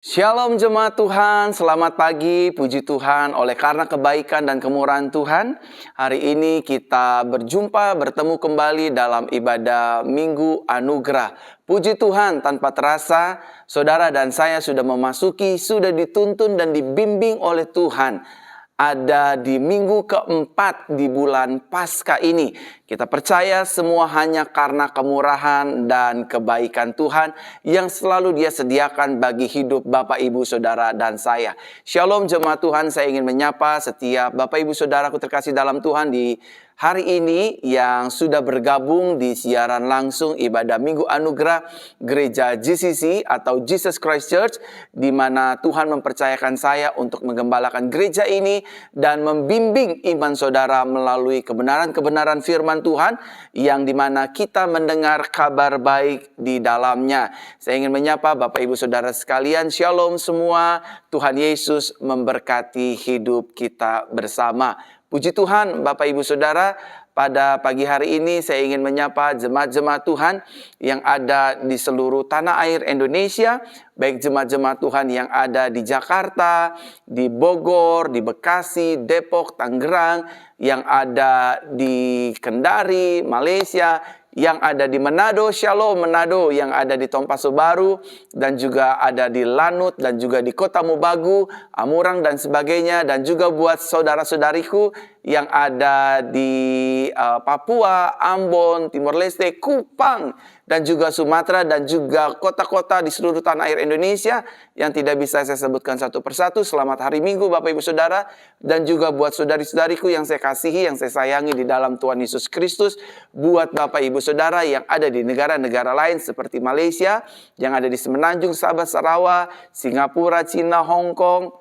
Shalom jemaat Tuhan, selamat pagi, puji Tuhan oleh karena kebaikan dan kemurahan Tuhan. Hari ini kita bertemu kembali dalam ibadah Minggu Anugerah. Puji Tuhan, tanpa terasa, saudara dan saya sudah sudah dituntun dan dibimbing oleh Tuhan. Ada di minggu keempat di bulan Paskah ini. Kita percaya semua hanya karena kemurahan dan kebaikan Tuhan yang selalu Dia sediakan bagi hidup Bapak, Ibu, Saudara, dan saya. Shalom jemaat Tuhan, saya ingin menyapa setiap Bapak, Ibu, Saudaraku terkasih dalam Tuhan di hari ini yang sudah bergabung di siaran langsung ibadah Minggu Anugerah Gereja GCC atau Jesus Christ Church, di mana Tuhan mempercayakan saya untuk menggembalakan gereja ini dan membimbing iman saudara melalui kebenaran-kebenaran firman Tuhan yang dimana kita mendengar kabar baik di dalamnya. Saya ingin menyapa Bapak Ibu Saudara sekalian, Shalom semua, Tuhan Yesus memberkati hidup kita bersama. Puji Tuhan Bapak Ibu Saudara, pada pagi hari ini saya ingin menyapa jemaat-jemaat Tuhan yang ada di seluruh tanah air Indonesia, baik jemaat-jemaat Tuhan yang ada di Jakarta, di Bogor, di Bekasi, Depok, Tangerang, yang ada di Kendari, Malaysia, yang ada di Manado, Shalom Manado, yang ada di Tompaso Baru, dan juga ada di Lanut, dan juga di Kota Mobagu, Amurang, dan sebagainya. Dan juga buat saudara-saudariku yang ada di Papua, Ambon, Timor Leste, Kupang, dan juga Sumatera, dan juga kota-kota di seluruh tanah air Indonesia yang tidak bisa saya sebutkan satu persatu. Selamat hari Minggu Bapak Ibu Saudara. Dan juga buat saudari-saudariku yang saya kasihi, yang saya sayangi di dalam Tuhan Yesus Kristus. Buat Bapak Ibu Saudara yang ada di negara-negara lain seperti Malaysia, yang ada di Semenanjung, Sabah, Sarawak, Singapura, Cina, Hong Kong,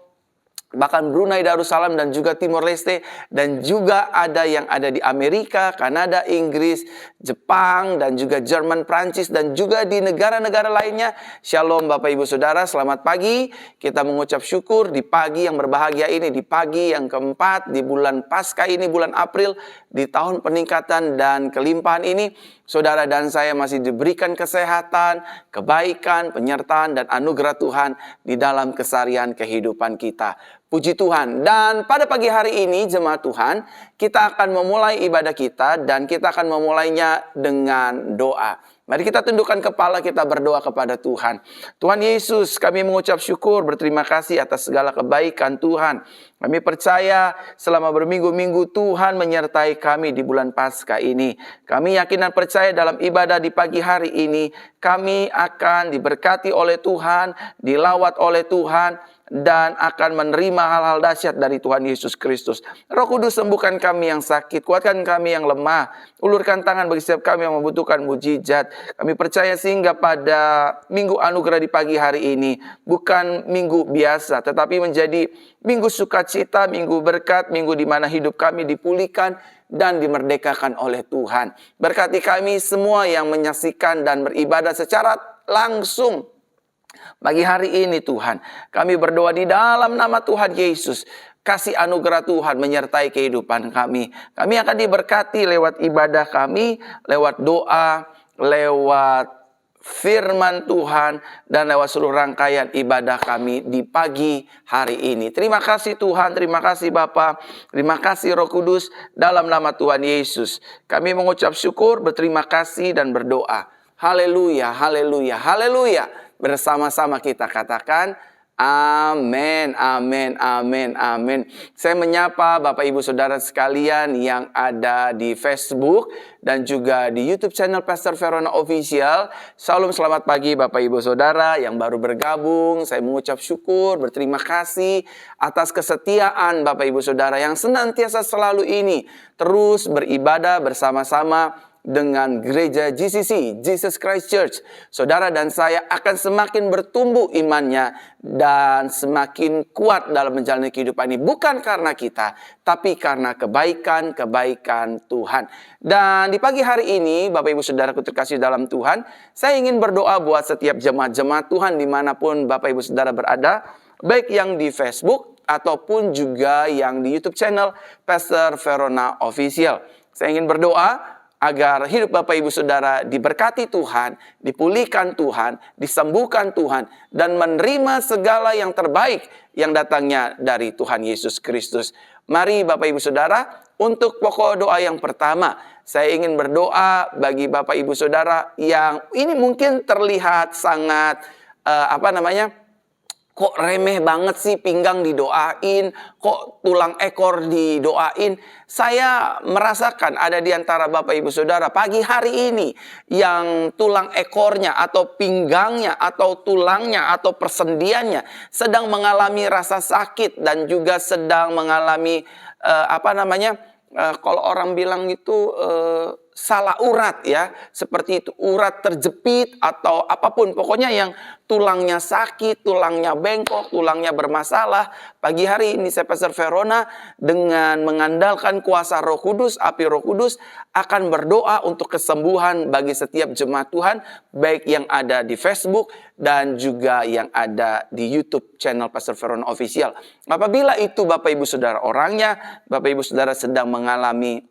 bahkan Brunei Darussalam, dan juga Timor Leste, dan juga ada yang ada di Amerika, Kanada, Inggris, Jepang, dan juga Jerman, Prancis, dan juga di negara-negara lainnya. Shalom Bapak Ibu Saudara, selamat pagi. Kita mengucap syukur di pagi yang berbahagia ini, di pagi yang keempat di bulan Paskah ini, bulan April, di tahun peningkatan dan kelimpahan ini. Saudara dan saya masih diberikan kesehatan, kebaikan, penyertaan, dan anugerah Tuhan di dalam keseharian kehidupan kita. Puji Tuhan. Dan pada pagi hari ini jemaat Tuhan, kita akan memulai ibadah kita dan kita akan memulainya dengan doa. Mari kita tundukkan kepala, kita berdoa kepada Tuhan. Tuhan Yesus, kami mengucap syukur, berterima kasih atas segala kebaikan Tuhan. Kami percaya selama berminggu-minggu Tuhan menyertai kami di bulan Paskah ini. Kami yakin dan percaya dalam ibadah di pagi hari ini, kami akan diberkati oleh Tuhan, dilawat oleh Tuhan, dan akan menerima hal-hal dahsyat dari Tuhan Yesus Kristus. Roh Kudus, sembuhkan kami yang sakit, kuatkan kami yang lemah, ulurkan tangan bagi setiap kami yang membutuhkan mujizat. Kami percaya sehingga pada Minggu Anugerah di pagi hari ini bukan minggu biasa, tetapi menjadi minggu sukacita, minggu berkat, minggu di mana hidup kami dipulihkan dan dimerdekakan oleh Tuhan. Berkati kami semua yang menyaksikan dan beribadah secara langsung pagi hari ini Tuhan. Kami berdoa di dalam nama Tuhan Yesus. Kasih anugerah Tuhan menyertai kehidupan kami. Kami akan diberkati lewat ibadah kami, lewat doa, lewat firman Tuhan, dan lewat seluruh rangkaian ibadah kami di pagi hari ini. Terima kasih Tuhan, terima kasih Bapa, terima kasih Roh Kudus, dalam nama Tuhan Yesus. Kami mengucap syukur, berterima kasih, dan berdoa. Haleluya, haleluya, haleluya. Bersama-sama kita katakan amin, amin, amin, amin. Saya menyapa Bapak Ibu Saudara sekalian yang ada di Facebook dan juga di YouTube channel Pastor Verona Official. Salam, selamat pagi Bapak Ibu Saudara yang baru bergabung. Saya mengucap syukur, berterima kasih atas kesetiaan Bapak Ibu Saudara yang senantiasa selalu ini terus beribadah bersama-sama dengan gereja GCC, Jesus Christ Church. Saudara dan saya akan semakin bertumbuh imannya dan semakin kuat dalam menjalani kehidupan ini. Bukan karena kita, tapi karena kebaikan-kebaikan Tuhan. Dan di pagi hari ini, Bapak Ibu Saudaraku terkasih dalam Tuhan, saya ingin berdoa buat setiap jemaat-jemaat Tuhan dimanapun Bapak Ibu Saudara berada, baik yang di Facebook ataupun juga yang di YouTube channel Pastor Verona Official. Saya ingin berdoa agar hidup Bapak Ibu Saudara diberkati Tuhan, dipulihkan Tuhan, disembuhkan Tuhan, dan menerima segala yang terbaik yang datangnya dari Tuhan Yesus Kristus. Mari Bapak Ibu Saudara, untuk pokok doa yang pertama, saya ingin berdoa bagi Bapak Ibu Saudara yang ini mungkin terlihat sangat kok remeh banget sih pinggang didoain, kok tulang ekor didoain. Saya merasakan ada di antara Bapak Ibu Saudara pagi hari ini yang tulang ekornya atau pinggangnya atau tulangnya atau persendiannya sedang mengalami rasa sakit dan juga sedang mengalami kalau orang bilang itu salah urat ya, seperti itu, urat terjepit atau apapun, pokoknya yang tulangnya sakit, tulangnya bengkok, tulangnya bermasalah. Pagi hari ini saya Pastor Verona dengan mengandalkan kuasa Roh Kudus, api Roh Kudus akan berdoa untuk kesembuhan bagi setiap jemaat Tuhan, baik yang ada di Facebook dan juga yang ada di YouTube channel Pastor Verona Official. Apabila itu Bapak Ibu Saudara orangnya, Bapak Ibu Saudara sedang mengalami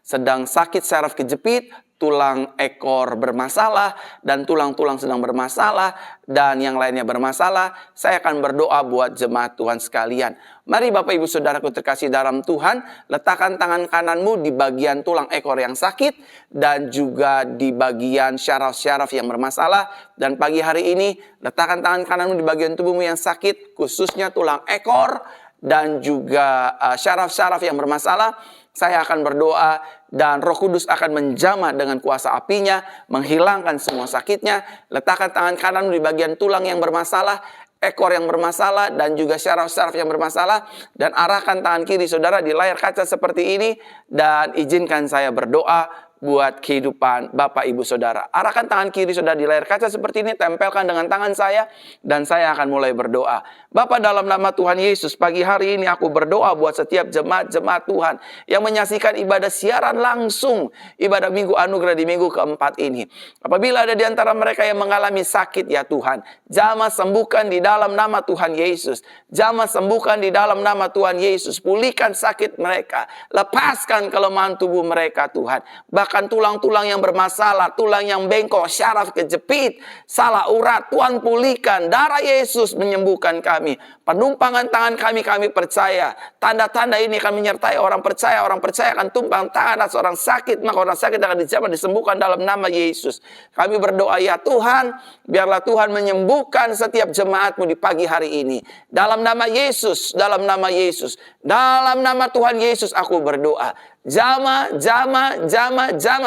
sedang sakit saraf kejepit, tulang ekor bermasalah, dan tulang-tulang sedang bermasalah, dan yang lainnya bermasalah, saya akan berdoa buat jemaat Tuhan sekalian. Mari Bapak Ibu Saudaraku terkasih dalam Tuhan, letakkan tangan kananmu di bagian tulang ekor yang sakit, dan juga di bagian syaraf-syaraf yang bermasalah. Dan pagi hari ini, letakkan tangan kananmu di bagian tubuhmu yang sakit, khususnya tulang ekor, dan juga syaraf-syaraf yang bermasalah. Saya akan berdoa dan Roh Kudus akan menjamah dengan kuasa apinya, menghilangkan semua sakitnya. Letakkan tangan kanan di bagian tulang yang bermasalah, ekor yang bermasalah, dan juga syaraf-syaraf yang bermasalah. Dan arahkan tangan kiri saudara di layar kaca seperti ini. Dan izinkan saya berdoa buat kehidupan Bapak Ibu Saudara. Arahkan tangan kiri saudara di layar kaca seperti ini, tempelkan dengan tangan saya, dan saya akan mulai berdoa. Bapak, dalam nama Tuhan Yesus, pagi hari ini aku berdoa buat setiap jemaat-jemaat Tuhan yang menyaksikan ibadah siaran langsung, ibadah Minggu Anugerah di minggu keempat ini. Apabila ada di antara mereka yang mengalami sakit ya Tuhan, jamah sembuhkan di dalam nama Tuhan Yesus. Jamah sembuhkan di dalam nama Tuhan Yesus. Pulihkan sakit mereka, lepaskan kelemahan tubuh mereka Tuhan. Bahkan tulang-tulang yang bermasalah, tulang yang bengkok, syaraf kejepit, salah urat, Tuhan pulihkan. Darah Yesus menyembuhkan kami. Penumpangan tangan kami percaya. Tanda-tanda ini akan menyertai orang percaya. Orang percaya akan tumpang tangan atas orang sakit, maka orang sakit akan dijamah, disembuhkan dalam nama Yesus. Kami berdoa ya Tuhan, biarlah Tuhan menyembuhkan setiap jemaatmu di pagi hari ini. Dalam nama Yesus, dalam nama Yesus, dalam nama Tuhan Yesus aku berdoa. Jamah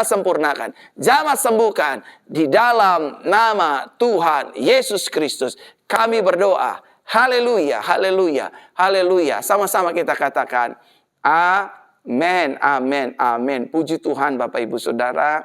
sempurnakan. Jamah sembuhkan. Di dalam nama Tuhan Yesus Kristus kami berdoa. Haleluya, haleluya, haleluya. Sama-sama kita katakan amin, amin, amin. Puji Tuhan Bapak Ibu Saudara.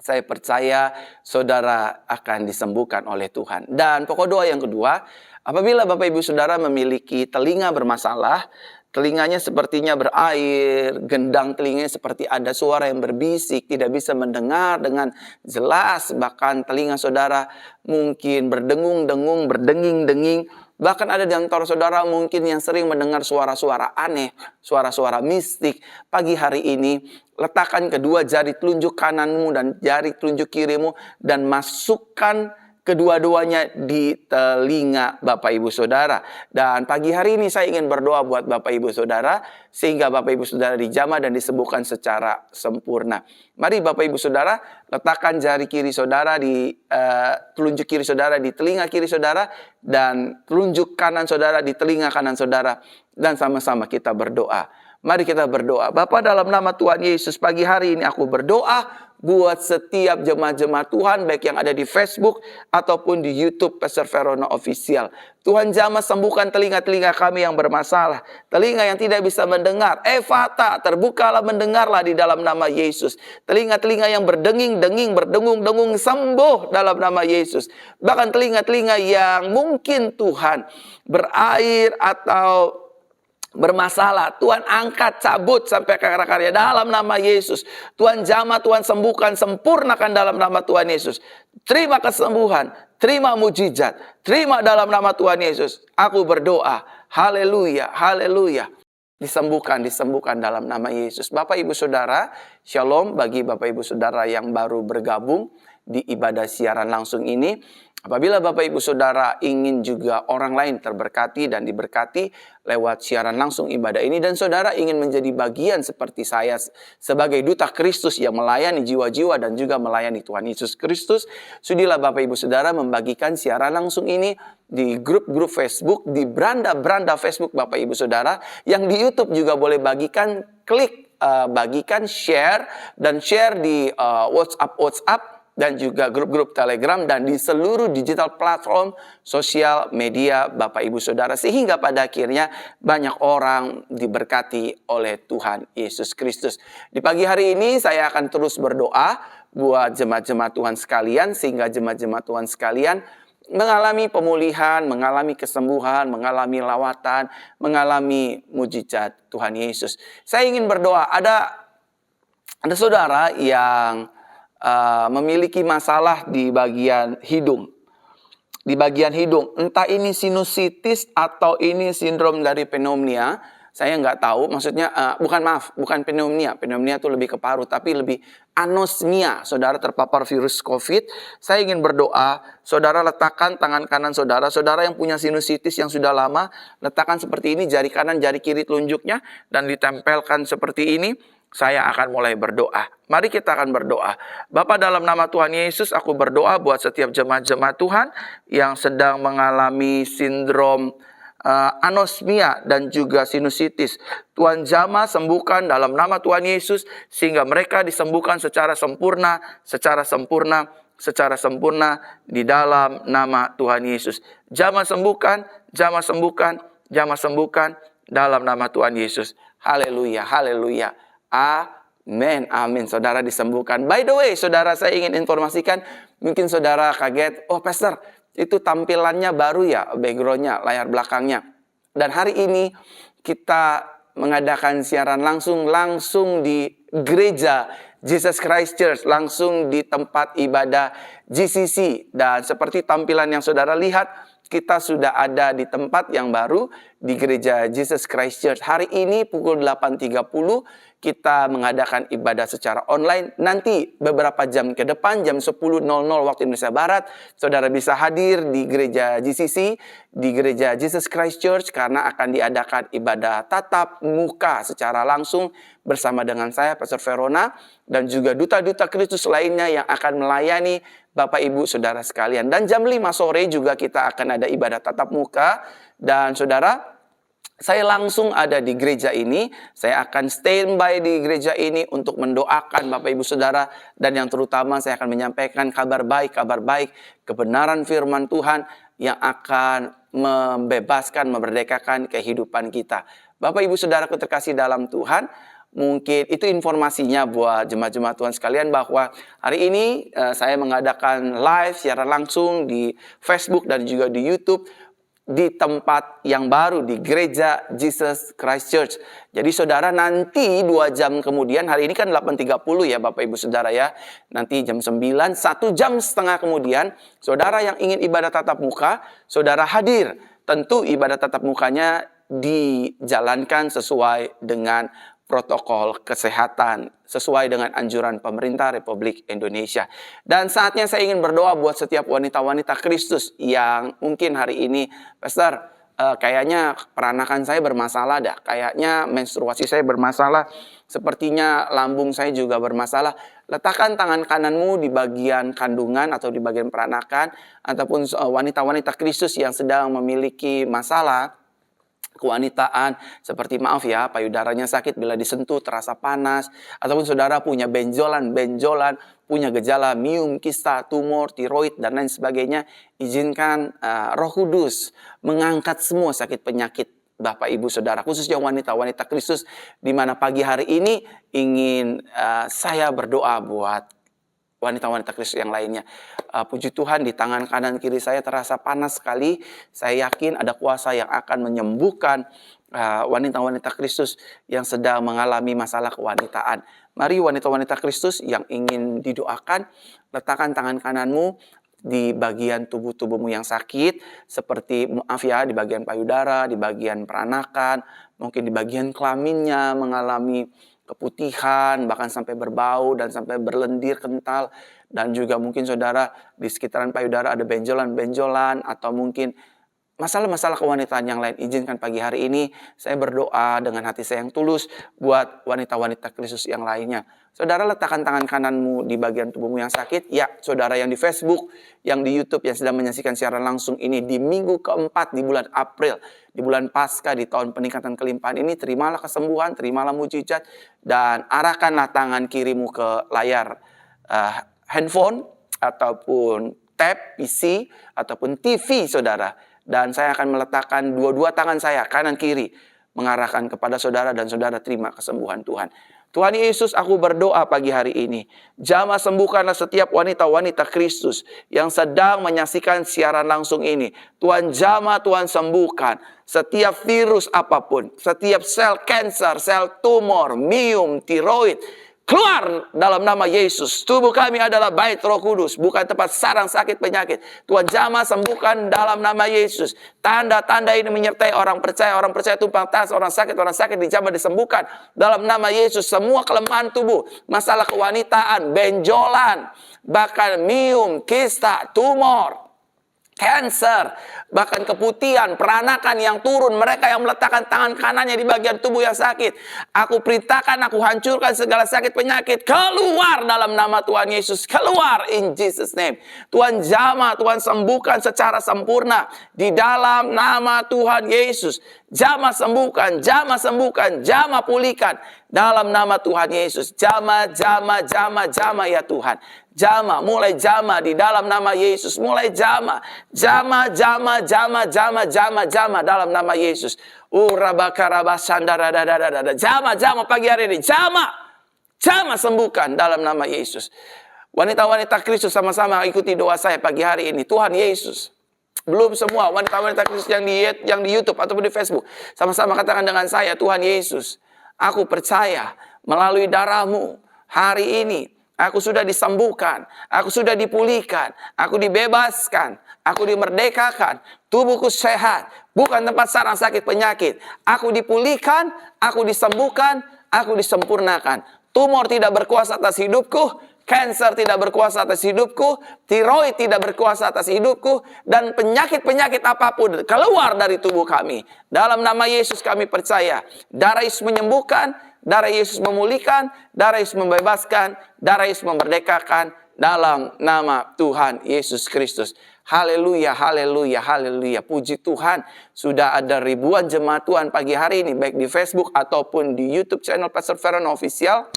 Saya percaya saudara akan disembuhkan oleh Tuhan. Dan pokok doa yang kedua, apabila Bapak Ibu Saudara memiliki telinga bermasalah, telinganya sepertinya berair, gendang telinganya seperti ada suara yang berbisik, tidak bisa mendengar dengan jelas. Bahkan telinga saudara mungkin berdengung-dengung, berdenging-denging. Bahkan ada di antara saudara mungkin yang sering mendengar suara-suara aneh, suara-suara mistik. Pagi hari ini, letakkan kedua jari telunjuk kananmu dan jari telunjuk kirimu dan masukkan kedua-duanya di telinga Bapak Ibu Saudara. Dan pagi hari ini saya ingin berdoa buat Bapak Ibu Saudara, sehingga Bapak Ibu Saudara dijamah dan disembuhkan secara sempurna. Mari Bapak Ibu Saudara, letakkan jari kiri saudara di telunjuk kiri saudara di telinga kiri saudara, dan telunjuk kanan saudara di telinga kanan saudara. Dan sama-sama kita berdoa. Mari kita berdoa. Bapa, dalam nama Tuhan Yesus, pagi hari ini aku berdoa buat setiap jemaat-jemaat Tuhan, baik yang ada di Facebook ataupun di YouTube Pastor Verona Official. Tuhan jamah sembuhkan telinga-telinga kami yang bermasalah, telinga yang tidak bisa mendengar. Efata, terbukalah mendengarlah di dalam nama Yesus. Telinga-telinga yang berdenging-denging, berdengung-dengung, sembuh dalam nama Yesus. Bahkan telinga-telinga yang mungkin Tuhan berair atau bermasalah, Tuhan angkat, cabut sampai ke akar-akarnya dalam nama Yesus. Tuhan jamah, Tuhan sembuhkan, sempurnakan dalam nama Tuhan Yesus. Terima kesembuhan, terima mujizat, terima dalam nama Tuhan Yesus. Aku berdoa, haleluya, haleluya. disembuhkan dalam nama Yesus. Bapak Ibu Saudara, Shalom bagi Bapak Ibu Saudara yang baru bergabung di ibadah siaran langsung ini. Apabila Bapak Ibu Saudara ingin juga orang lain terberkati dan diberkati lewat siaran langsung ibadah ini, dan saudara ingin menjadi bagian seperti saya sebagai duta Kristus yang melayani jiwa-jiwa dan juga melayani Tuhan Yesus Kristus, sudilah Bapak Ibu Saudara membagikan siaran langsung ini di grup-grup Facebook, di beranda-beranda Facebook Bapak Ibu Saudara, yang di YouTube juga boleh bagikan, klik bagikan, share, dan share di WhatsApp, dan juga grup-grup Telegram, dan di seluruh digital platform sosial media Bapak Ibu Saudara, sehingga pada akhirnya banyak orang diberkati oleh Tuhan Yesus Kristus. Di pagi hari ini saya akan terus berdoa buat jemaat-jemaat Tuhan sekalian, sehingga jemaat-jemaat Tuhan sekalian mengalami pemulihan, mengalami kesembuhan, mengalami lawatan, mengalami mujizat Tuhan Yesus. Saya ingin berdoa, ada saudara yang memiliki masalah di bagian hidung. Di bagian hidung, entah ini sinusitis atau ini sindrom dari pneumonia, saya nggak tahu. Maksudnya bukan pneumonia. Pneumonia itu lebih ke paru, tapi lebih anosmia. Saudara terpapar virus COVID. Saya ingin berdoa, saudara letakkan tangan kanan saudara. Saudara yang punya sinusitis yang sudah lama, letakkan seperti ini, jari kanan, jari kiri telunjuknya, dan ditempelkan seperti ini. Saya akan mulai berdoa. Mari kita akan berdoa. Bapa, dalam nama Tuhan Yesus, aku berdoa buat setiap jemaat-jemaat Tuhan yang sedang mengalami sindrom anosmia dan juga sinusitis. Tuhan jamah sembuhkan dalam nama Tuhan Yesus, sehingga mereka disembuhkan secara sempurna di dalam nama Tuhan Yesus. Jamah sembuhkan dalam nama Tuhan Yesus. Haleluya, haleluya. Amin, amin. Saudara disembuhkan. By the way, saudara, saya ingin informasikan, mungkin saudara kaget, oh pastor, itu tampilannya baru ya, backgroundnya, layar belakangnya. Dan hari ini kita mengadakan siaran langsung di gereja Jesus Christ Church, langsung di tempat ibadah GCC. Dan seperti tampilan yang saudara lihat, kita sudah ada di tempat yang baru di gereja Jesus Christ Church. Hari ini pukul 8.30 kita mengadakan ibadah secara online. Nanti beberapa jam ke depan, jam 10.00 waktu Indonesia Barat, saudara bisa hadir di gereja GCC, di gereja Jesus Christ Church, karena akan diadakan ibadah tatap muka secara langsung bersama dengan saya, Pastor Verona, dan juga duta-duta Kristus lainnya yang akan melayani Bapak Ibu Saudara sekalian. Dan jam 5 sore juga kita akan ada ibadah tatap muka. Dan saudara, saya langsung ada di gereja ini. Saya akan standby di gereja ini untuk mendoakan Bapak Ibu Saudara. Dan yang terutama saya akan menyampaikan kabar baik, kebenaran firman Tuhan yang akan membebaskan, memerdekakan kehidupan kita. Bapak Ibu Saudaraku terkasih dalam Tuhan, mungkin itu informasinya buat jemaat-jemaat Tuhan sekalian, bahwa hari ini saya mengadakan live secara langsung di Facebook dan juga di YouTube di tempat yang baru di gereja Jesus Christ Church. Jadi saudara, nanti 2 jam kemudian, hari ini kan 8.30 ya Bapak Ibu Saudara ya. Nanti jam 9, 1 jam setengah kemudian, saudara yang ingin ibadah tatap muka, saudara hadir. Tentu ibadah tatap mukanya dijalankan sesuai dengan protokol kesehatan, sesuai dengan anjuran pemerintah Republik Indonesia. Dan saatnya saya ingin berdoa buat setiap wanita-wanita Kristus yang mungkin hari ini, Pastor, kayaknya peranakan saya bermasalah dah, kayaknya menstruasi saya bermasalah, sepertinya lambung saya juga bermasalah. Letakkan tangan kananmu di bagian kandungan atau di bagian peranakan, ataupun wanita-wanita Kristus yang sedang memiliki masalah kewanitaan, seperti maaf ya, payudaranya sakit bila disentuh terasa panas, ataupun saudara punya benjolan, punya gejala miom, kista, tumor, tiroid, dan lain sebagainya, izinkan Roh Kudus mengangkat semua sakit penyakit Bapak Ibu Saudara, khususnya wanita-wanita Kristus, di mana pagi hari ini ingin saya berdoa buat wanita-wanita Kristus yang lainnya. Puji Tuhan, di tangan kanan kiri saya terasa panas sekali. Saya yakin ada kuasa yang akan menyembuhkan wanita-wanita Kristus yang sedang mengalami masalah kewanitaan. Mari wanita-wanita Kristus yang ingin didoakan, letakkan tangan kananmu. di bagian tubuhmu yang sakit, seperti maaf ya, di bagian payudara, di bagian peranakan, mungkin di bagian kelaminnya mengalami keputihan, bahkan sampai berbau dan sampai berlendir kental. Dan juga mungkin saudara di sekitaran payudara ada benjolan-benjolan atau mungkin masalah-masalah kewanitaan yang lain. Izinkan pagi hari ini saya berdoa dengan hati saya yang tulus buat wanita-wanita Kristus yang lainnya. Saudara, letakkan tangan kananmu di bagian tubuhmu yang sakit. Ya, saudara yang di Facebook, yang di YouTube, yang sedang menyaksikan siaran langsung ini di minggu keempat di bulan April, di bulan Paskah, di tahun peningkatan kelimpahan ini, terimalah kesembuhan, terimalah mujizat, dan arahkanlah tangan kirimu ke layar handphone ataupun tab PC ataupun TV, saudara. Dan saya akan meletakkan dua-dua tangan saya, kanan kiri, mengarahkan kepada saudara, dan saudara terima kesembuhan Tuhan. Tuhan Yesus, aku berdoa pagi hari ini, jamah sembuhkanlah setiap wanita-wanita Kristus yang sedang menyaksikan siaran langsung ini. Tuhan jamah, Tuhan sembuhkan setiap virus apapun, setiap sel kanker, sel tumor, miom, tiroid, keluar dalam nama Yesus. Tubuh kami adalah bait Roh Kudus, bukan tempat sarang sakit penyakit. Tuhan jamah sembuhkan dalam nama Yesus. Tanda-tanda ini menyertai orang percaya tumpang tas, orang sakit dijamah disembuhkan dalam nama Yesus. Semua kelemahan tubuh, masalah kewanitaan, benjolan, bahkan miom, kista, tumor, kanker, bahkan keputihan, peranakan yang turun, mereka yang meletakkan tangan kanannya di bagian tubuh yang sakit. Aku perintahkan, aku hancurkan segala sakit penyakit. Keluar dalam nama Tuhan Yesus. Keluar in Jesus name. Tuhan jamah, Tuhan sembuhkan secara sempurna di dalam nama Tuhan Yesus. Jamah sembuhkan, jamah sembuhkan, jamah pulihkan dalam nama Tuhan Yesus. Jamah ya Tuhan. Jamah, mulai jamah di dalam nama Yesus. Mulai jamah dalam nama Yesus. Jamah pagi hari ini. Jamah sembuhkan dalam nama Yesus. Wanita-wanita Kristus sama-sama ikuti doa saya pagi hari ini. Tuhan Yesus. Belum semua wanita-wanita Kristus yang di YouTube ataupun di Facebook, sama-sama katakan dengan saya, Tuhan Yesus, aku percaya melalui darah-Mu hari ini aku sudah disembuhkan, aku sudah dipulihkan, aku dibebaskan, aku dimerdekakan, tubuhku sehat, bukan tempat sarang sakit penyakit. Aku dipulihkan, aku disembuhkan, aku disempurnakan. Tumor tidak berkuasa atas hidupku, kanker tidak berkuasa atas hidupku, tiroid tidak berkuasa atas hidupku, dan penyakit-penyakit apapun keluar dari tubuh kami. Dalam nama Yesus kami percaya, darah Yesus menyembuhkan, darah Yesus memulihkan, darah Yesus membebaskan, darah Yesus memerdekakan, dalam nama Tuhan Yesus Kristus. Haleluya, haleluya, haleluya. Puji Tuhan, sudah ada ribuan jemaat Tuhan pagi hari ini, baik di Facebook ataupun di YouTube channel Pastor Veron Official.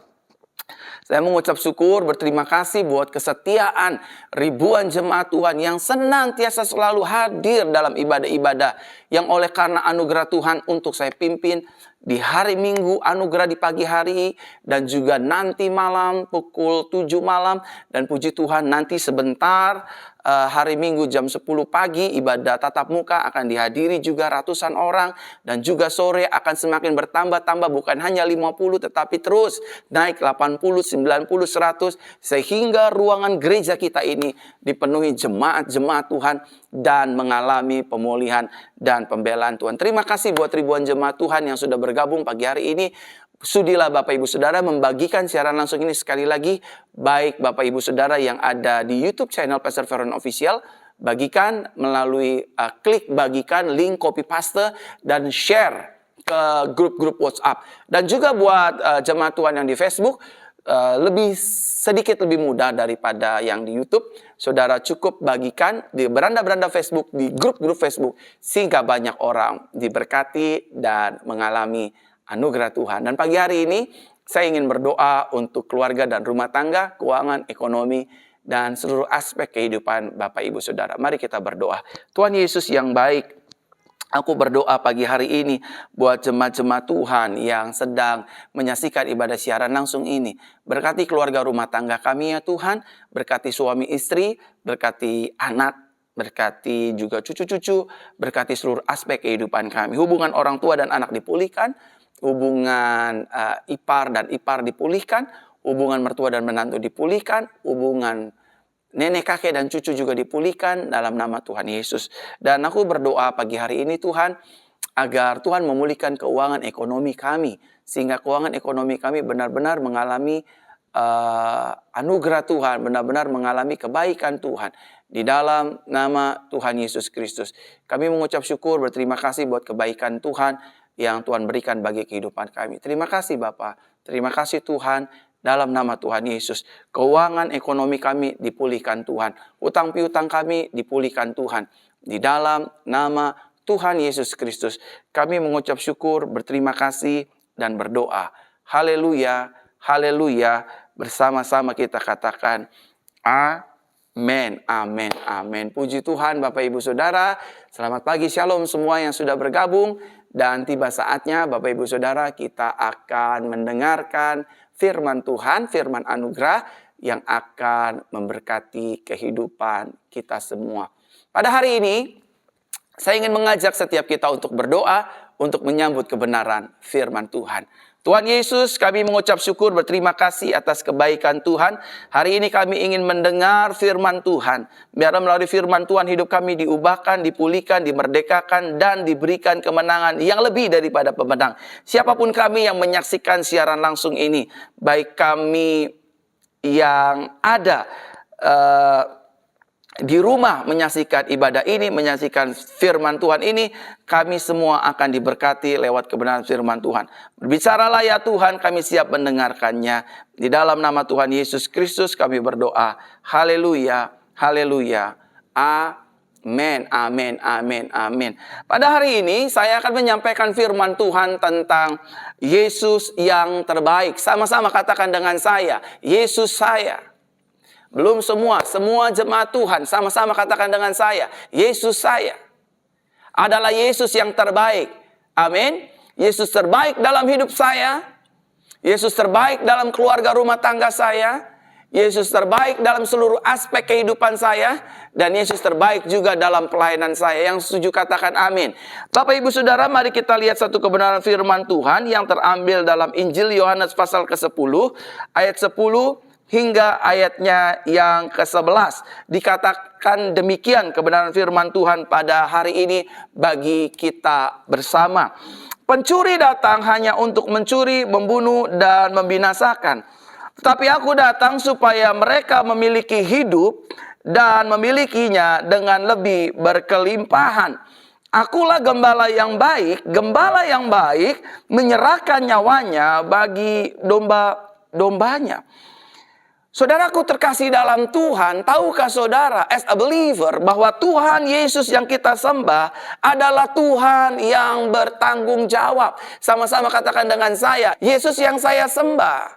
Saya mengucap syukur, berterima kasih buat kesetiaan ribuan jemaat Tuhan yang senantiasa selalu hadir dalam ibadah-ibadah yang oleh karena anugerah Tuhan untuk saya pimpin di hari Minggu, anugerah di pagi hari, dan juga nanti malam pukul 7 malam. Dan puji Tuhan nanti sebentar hari Minggu jam 10 pagi ibadah tatap muka akan dihadiri juga ratusan orang. Dan juga sore akan semakin bertambah-tambah, bukan hanya 50 tetapi terus naik 80, 90, 100. Sehingga ruangan gereja kita ini dipenuhi jemaat-jemaat Tuhan dan mengalami pemulihan dan pembelaan Tuhan. Terima kasih buat ribuan jemaat Tuhan yang sudah bergabung pagi hari ini. Sudilah Bapak Ibu Saudara membagikan siaran langsung ini sekali lagi. Baik Bapak Ibu Saudara yang ada di YouTube channel Pastor Veron Official, bagikan melalui klik bagikan, link copy paste, dan share ke grup-grup WhatsApp. Dan juga buat jemaat Tuhan yang di Facebook, sedikit lebih mudah daripada yang di YouTube. Saudara cukup bagikan di beranda-beranda Facebook, di grup-grup Facebook, sehingga banyak orang diberkati dan mengalami anugerah Tuhan. Dan pagi hari ini saya ingin berdoa untuk keluarga dan rumah tangga, keuangan, ekonomi, dan seluruh aspek kehidupan Bapak Ibu Saudara. Mari kita berdoa. Tuhan Yesus yang baik, aku berdoa pagi hari ini buat jemaat-jemaat Tuhan yang sedang menyaksikan ibadah siaran langsung ini. Berkati keluarga rumah tangga kami ya Tuhan, berkati suami istri, berkati anak, berkati juga cucu-cucu, berkati seluruh aspek kehidupan kami. Hubungan orang tua dan anak dipulihkan, hubungan ipar dan ipar dipulihkan, hubungan mertua dan menantu dipulihkan, hubungan nenek, kakek, dan cucu juga dipulihkan dalam nama Tuhan Yesus. Dan aku berdoa pagi hari ini Tuhan, agar Tuhan memulihkan keuangan ekonomi kami, sehingga keuangan ekonomi kami benar-benar mengalami anugerah Tuhan, benar-benar mengalami kebaikan Tuhan. Di dalam nama Tuhan Yesus Kristus, kami mengucap syukur, berterima kasih buat kebaikan Tuhan yang Tuhan berikan bagi kehidupan kami. Terima kasih Bapa, terima kasih Tuhan. Dalam nama Tuhan Yesus, keuangan ekonomi kami dipulihkan Tuhan. Utang piutang kami dipulihkan Tuhan. Di dalam nama Tuhan Yesus Kristus, kami mengucap syukur, berterima kasih, dan berdoa. Haleluya, haleluya. Bersama-sama kita katakan, amin, amin, amin. Puji Tuhan Bapak Ibu Saudara. Selamat pagi, shalom semua yang sudah bergabung. Dan tiba saatnya Bapak Ibu Saudara, kita akan mendengarkan firman Tuhan, firman anugerah yang akan memberkati kehidupan kita semua. Pada hari ini, saya ingin mengajak setiap kita untuk berdoa, untuk menyambut kebenaran firman Tuhan. Tuhan Yesus, kami mengucap syukur, berterima kasih atas kebaikan Tuhan. Hari ini kami ingin mendengar firman Tuhan. Biar melalui firman Tuhan hidup kami diubahkan, dipulihkan, dimerdekakan, dan diberikan kemenangan yang lebih daripada pemenang. Siapapun kami yang menyaksikan siaran langsung ini, baik kami yang ada di rumah menyaksikan ibadah ini, menyaksikan firman Tuhan ini, kami semua akan diberkati lewat kebenaran firman Tuhan. Berbicaralah ya Tuhan, kami siap mendengarkannya. Di dalam nama Tuhan Yesus Kristus kami berdoa. Haleluya, haleluya. Amin, amin, amin, amin. Pada hari ini saya akan menyampaikan firman Tuhan tentang Yesus yang terbaik. Sama-sama katakan dengan saya, Yesus saya. Belum semua jemaat Tuhan sama-sama katakan dengan saya, Yesus saya adalah Yesus yang terbaik. Amin. Yesus terbaik dalam hidup saya. Yesus terbaik dalam keluarga rumah tangga saya. Yesus terbaik dalam seluruh aspek kehidupan saya. Dan Yesus terbaik juga dalam pelayanan saya. Yang setuju katakan amin. Bapak Ibu Saudara, mari kita lihat satu kebenaran firman Tuhan yang terambil dalam Injil Yohanes pasal ke-10 ayat 10 hingga ayatnya yang ke-11. Dikatakan demikian kebenaran firman Tuhan pada hari ini bagi kita bersama. Pencuri datang hanya untuk mencuri, membunuh, dan membinasakan. Tetapi aku datang supaya mereka memiliki hidup dan memilikinya dengan lebih berkelimpahan. Akulah gembala yang baik menyerahkan nyawanya bagi domba-dombanya. Saudaraku terkasih dalam Tuhan, tahukah saudara as a believer bahwa Tuhan Yesus yang kita sembah adalah Tuhan yang bertanggung jawab. Sama-sama katakan dengan saya, Yesus yang saya sembah,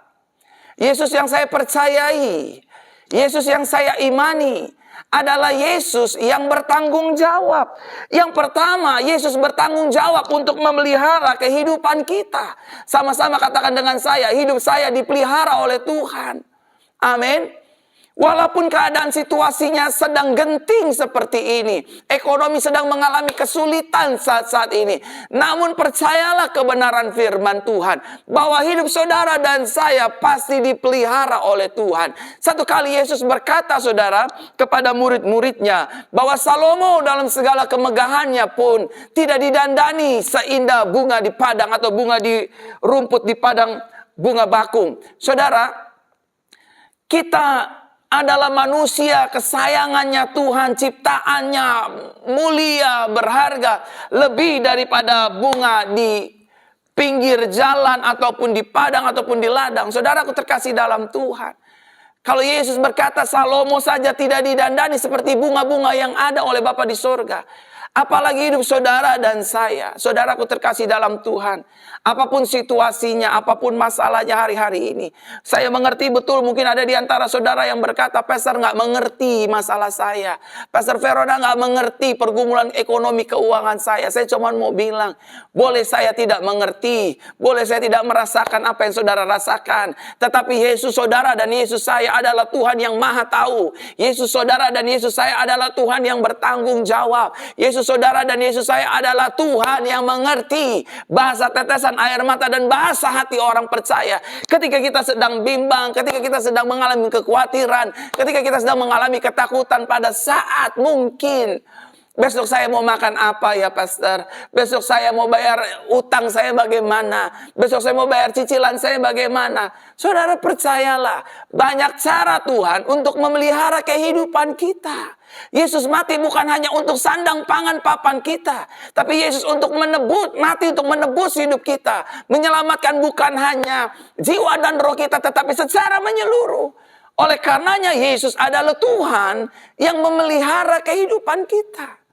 Yesus yang saya percayai, Yesus yang saya imani adalah Yesus yang bertanggung jawab. Yang pertama, Yesus bertanggung jawab untuk memelihara kehidupan kita. Sama-sama katakan dengan saya, hidup saya dipelihara oleh Tuhan. Amin. Walaupun keadaan situasinya sedang genting seperti ini, ekonomi sedang mengalami kesulitan saat-saat ini, namun percayalah kebenaran firman Tuhan bahwa hidup saudara dan saya pasti dipelihara oleh Tuhan. Satu kali Yesus berkata saudara kepada murid-muridnya bahwa Salomo dalam segala kemegahannya pun tidak didandani seindah bunga di padang atau bunga di rumput di padang bunga bakung. Saudara, kita adalah manusia kesayangannya Tuhan, ciptaannya mulia, berharga, lebih daripada bunga di pinggir jalan ataupun di padang ataupun di ladang. Saudaraku terkasih dalam Tuhan, kalau Yesus berkata Salomo saja tidak didandani seperti bunga-bunga yang ada oleh Bapa di sorga, apalagi hidup saudara dan saya. Saudaraku terkasih dalam Tuhan, apapun situasinya, apapun masalahnya hari-hari ini, saya mengerti betul mungkin ada di antara saudara yang berkata, Pastor nggak mengerti masalah saya, Pastor Verona nggak mengerti pergumulan ekonomi keuangan saya. Saya cuma mau bilang, boleh saya tidak mengerti, boleh saya tidak merasakan apa yang saudara rasakan, tetapi Yesus saudara dan Yesus saya adalah Tuhan yang maha tahu. Yesus saudara dan Yesus saya adalah Tuhan yang bertanggung jawab. Yesus Yesus saudara dan Yesus saya adalah Tuhan yang mengerti bahasa tetesan air mata dan bahasa hati orang percaya. Ketika kita sedang bimbang, ketika kita sedang mengalami kekhawatiran, ketika kita sedang mengalami ketakutan pada saat mungkin besok saya mau makan apa ya pastor? Besok saya mau bayar utang saya bagaimana? Besok saya mau bayar cicilan saya bagaimana? Saudara percayalah, banyak cara Tuhan untuk memelihara kehidupan kita. Yesus mati bukan hanya untuk sandang pangan papan kita, tapi Yesus mati untuk menebus hidup kita. Menyelamatkan bukan hanya jiwa dan roh kita, tetapi secara menyeluruh. Oleh karenanya Yesus adalah Tuhan yang memelihara kehidupan kita.